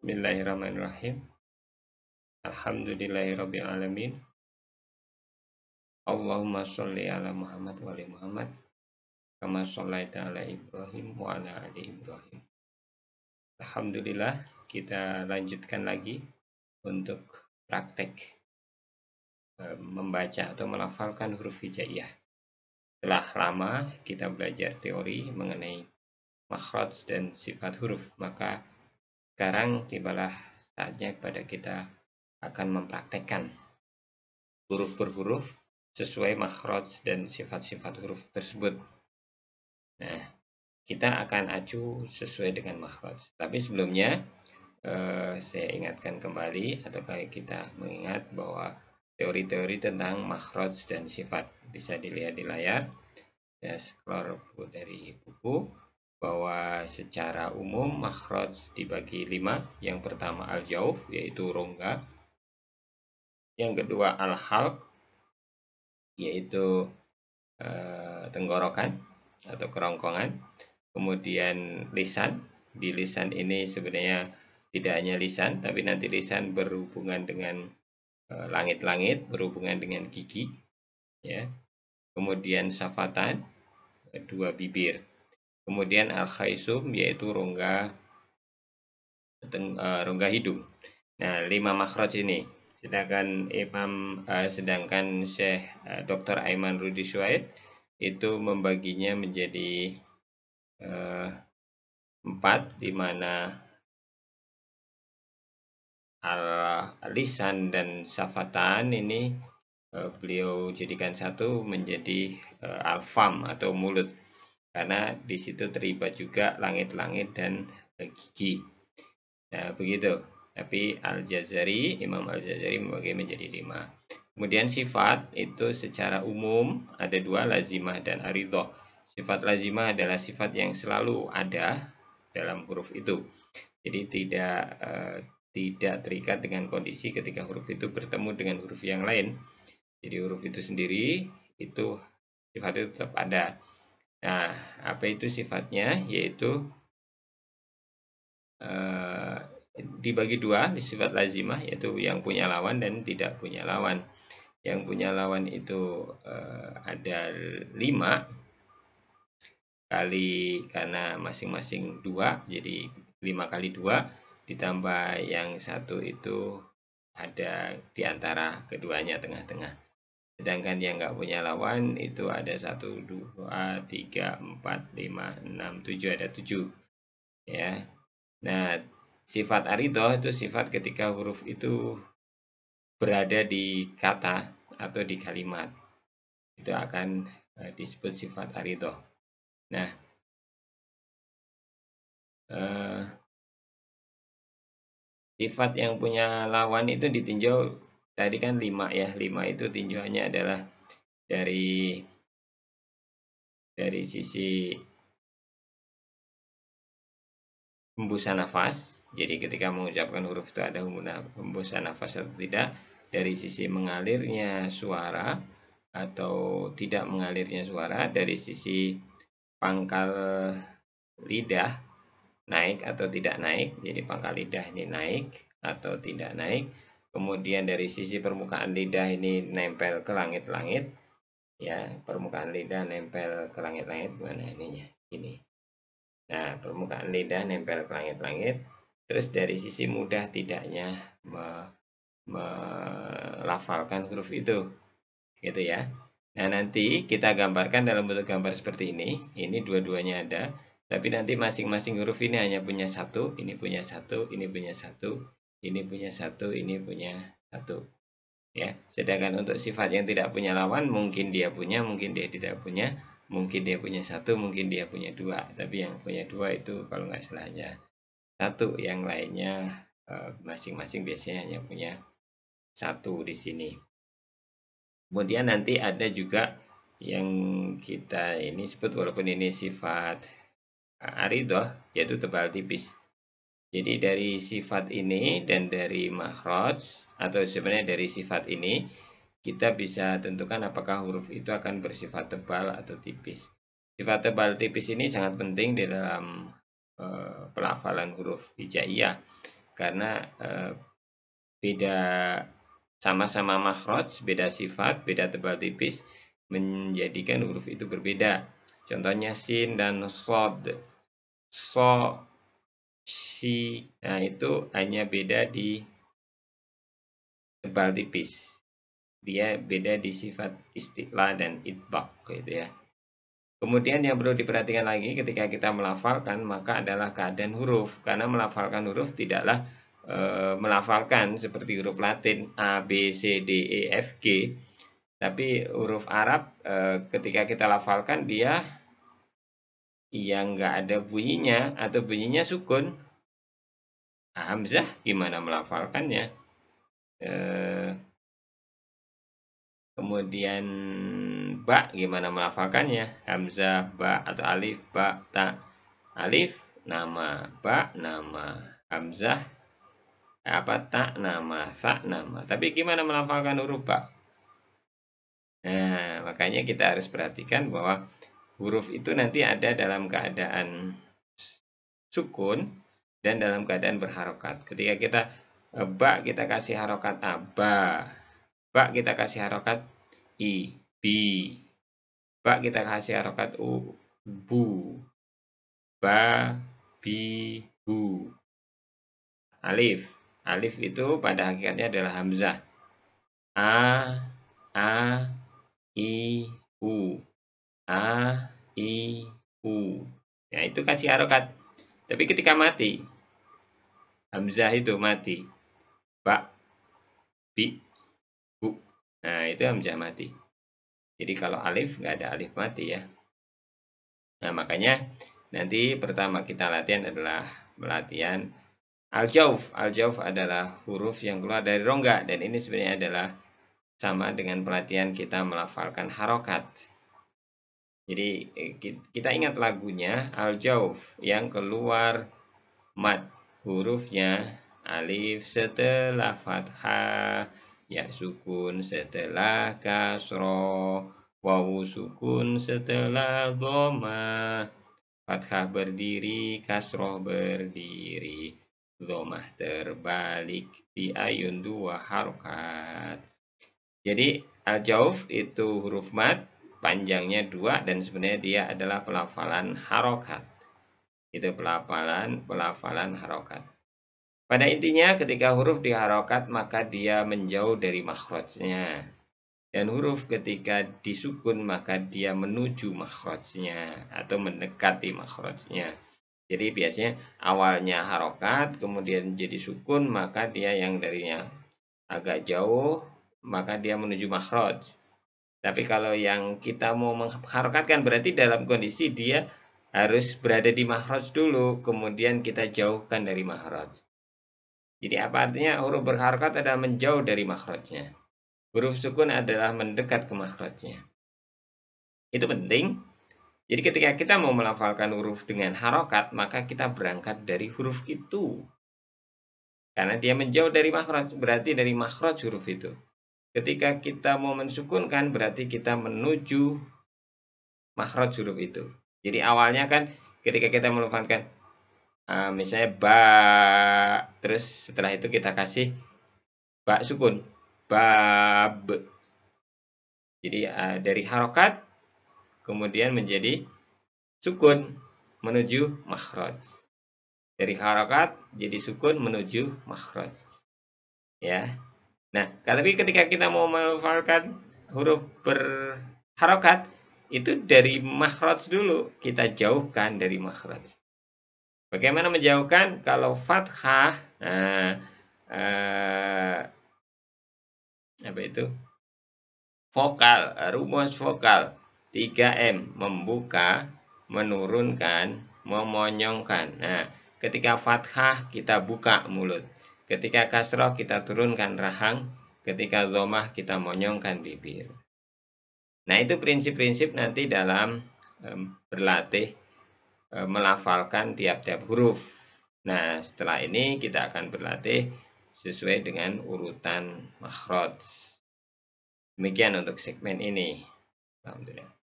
Bismillahirrahmanirrahim. Alhamdulillahirabbil alamin. Allahumma sholli ala Muhammad wa ali Muhammad kama shallaita ala Ibrahim wa ala ali Ibrahim. Alhamdulillah, kita lanjutkan lagi untuk praktek membaca atau melafalkan huruf hijaiyah. Setelah lama kita belajar teori mengenai makhraj dan sifat huruf, maka sekarang tibalah saatnya pada kita akan mempraktekkan huruf per huruf sesuai makhraj dan sifat-sifat huruf tersebut. Nah, kita akan acu sesuai dengan makhraj. Tapi sebelumnya saya ingatkan kembali atau kita mengingat bahwa teori-teori tentang makhraj dan sifat bisa dilihat di layar. Saya scroll dari buku bahwa secara umum makhraj dibagi 5. Yang pertama al-jauf, yaitu rongga. Yang kedua al-halq, yaitu tenggorokan atau kerongkongan. Kemudian lisan. Di lisan ini sebenarnya tidak hanya lisan, tapi nanti lisan berhubungan dengan langit-langit, berhubungan dengan gigi, ya. Kemudian syafatan, 2 bibir. Kemudian al-khaisum, yaitu rongga hidung. Nah, 5 makhraj ini. Sedangkan Syekh Dr. Aiman Rudi Syuaib itu membaginya menjadi 4, di mana al-lisan dan syafatan ini beliau jadikan satu menjadi al-fam atau mulut, karena di situ terlibat juga langit-langit dan gigi. Nah, begitu. Tapi Imam Al-Jazari membagi menjadi 5. Kemudian sifat itu secara umum ada 2, lazimah dan aridhah. Sifat lazimah adalah sifat yang selalu ada dalam huruf itu. Jadi tidak terikat dengan kondisi ketika huruf itu bertemu dengan huruf yang lain. Jadi huruf itu sendiri itu sifat itu tetap ada. Nah, apa itu sifatnya? Yaitu dibagi 2, sifat lazimah, yaitu yang punya lawan dan tidak punya lawan. Yang punya lawan itu ada 5 kali, karena masing-masing 2, jadi 5 kali 2, ditambah yang satu itu ada di antara keduanya, tengah-tengah. Sedangkan yang nggak punya lawan itu ada 1, 2, 3, 4, 5, 6, 7, ada 7. Ya. Nah, sifat aridhah itu sifat ketika huruf itu berada di kata atau di kalimat. Itu akan disebut sifat aridhah. Nah, sifat yang punya lawan itu ditinjau tadi kan 5 ya. 5 itu tinjauannya adalah dari sisi hembusan nafas. Jadi ketika mengucapkan huruf itu ada hembusan nafas atau tidak. Dari sisi mengalirnya suara atau tidak mengalirnya suara. Dari sisi pangkal lidah naik atau tidak naik. Jadi pangkal lidah ini naik atau tidak naik. Kemudian dari sisi permukaan lidah ini nempel ke langit-langit. Ya, permukaan lidah nempel ke langit-langit. Mana ininya? Ini. Nah, permukaan lidah nempel ke langit-langit. Terus dari sisi mudah tidaknya melafalkan huruf itu, gitu ya. Nah, nanti kita gambarkan dalam bentuk gambar seperti ini. Ini dua-duanya ada, tapi nanti masing-masing huruf ini hanya punya 1, ini punya 1, ini punya 1, ini punya 1, ini punya 1. Ya, sedangkan untuk sifat yang tidak punya lawan, mungkin dia punya, mungkin dia tidak punya. Mungkin dia punya 1, mungkin dia punya 2. Tapi yang punya 2 itu kalau nggak salah hanya 1. Yang lainnya masing-masing biasanya hanya punya 1 di sini. Kemudian nanti ada juga yang kita ini sebut, walaupun ini sifat aridhah, yaitu tebal tipis. Jadi dari sifat ini dan dari makhraj, atau sebenarnya dari sifat ini, kita bisa tentukan apakah huruf itu akan bersifat tebal atau tipis. Sifat tebal tipis ini sangat penting di dalam pelafalan huruf hijaiyah. karena beda, sama-sama makhraj, beda sifat, beda tebal tipis, menjadikan huruf itu berbeda. Contohnya sin dan sod, so, si, nah itu hanya beda di tebal tipis. Dia beda di sifat isti'la dan itbaq gitu ya. Kemudian yang perlu diperhatikan lagi ketika kita melafalkan maka adalah keadaan huruf. Karena melafalkan huruf tidaklah melafalkan seperti huruf Latin A, B, C, D, E, F, G. Tapi huruf Arab ketika kita lafalkan dia yang nggak ada bunyinya atau bunyinya sukun. Hamzah gimana melafalkannya? Kemudian ba gimana melafalkannya? Hamzah, ba atau alif, ba, ta. Alif nama, ba nama, hamzah ta nama, sa nama. Tapi gimana melafalkan huruf ba? Nah, makanya kita harus perhatikan bahwa huruf itu nanti ada dalam keadaan sukun dan dalam keadaan berharokat. Ketika kita ba kita kasih harokat a, ba kita kasih harokat i, bi, ba kita kasih harokat u, bu, ba, bi, bu. Alif, alif itu pada hakikatnya adalah hamzah. A, i, u, a, i, u. Ya itu kasih harokat. Tapi ketika mati, hamzah itu mati. Ba, bi, bu. Nah itu hamzah mati. Jadi kalau alif nggak ada alif mati ya. Nah makanya nanti pertama kita latihan adalah latihan al-jauf. Al-jauf adalah huruf yang keluar dari rongga. Dan ini sebenarnya adalah sama dengan pelatihan kita melafalkan harokat. Jadi kita ingat lagunya al-jauf yang keluar mad. Hurufnya alif setelah fathah, ya sukun setelah kasroh, wawu sukun setelah dhamma, fathah berdiri, kasroh berdiri, dhammah terbalik di ayun 2 harokat. Jadi al-jauf itu huruf mad, panjangnya 2 dan sebenarnya dia adalah pelafalan harokat. Itu pelafalan harokat. Pada intinya ketika huruf diharokat maka dia menjauh dari makhrajnya. Dan huruf ketika disukun maka dia menuju makhrajnya atau mendekati makhrajnya. Jadi biasanya awalnya harokat kemudian jadi sukun maka dia yang darinya agak jauh maka dia menuju makhraj. Tapi kalau yang kita mau mengharokatkan berarti dalam kondisi dia harus berada di makhraj dulu, kemudian kita jauhkan dari makhraj. Jadi apa artinya? Huruf berharokat adalah menjauh dari makhrajnya. Huruf sukun adalah mendekat ke makhrajnya. Itu penting. Jadi ketika kita mau melafalkan huruf dengan harokat, maka kita berangkat dari huruf itu. Karena dia menjauh dari makhraj, berarti dari makhraj huruf itu. Ketika kita mau mensukunkan, berarti kita menuju makhraj huruf itu. Jadi awalnya kan ketika kita melafalkan misalnya ba, terus setelah itu kita kasih ba sukun, bab. Jadi dari harokat kemudian menjadi sukun menuju makhraj. Dari harokat jadi sukun menuju makhraj. Ya. Nah, tapi ketika kita mau melafalkan huruf berharokat itu dari makhraj dulu, kita jauhkan dari makhraj. Bagaimana menjauhkan? Kalau fathah, apa itu? Vokal, rumus vokal 3M, membuka, menurunkan, memonyongkan. Nah, ketika fathah kita buka mulut, ketika kasroh kita turunkan rahang, ketika dhammah kita monyongkan bibir. Nah, itu prinsip-prinsip nanti dalam berlatih melafalkan tiap-tiap huruf. Nah, setelah ini kita akan berlatih sesuai dengan urutan makhraj. Demikian untuk segmen ini. Alhamdulillah.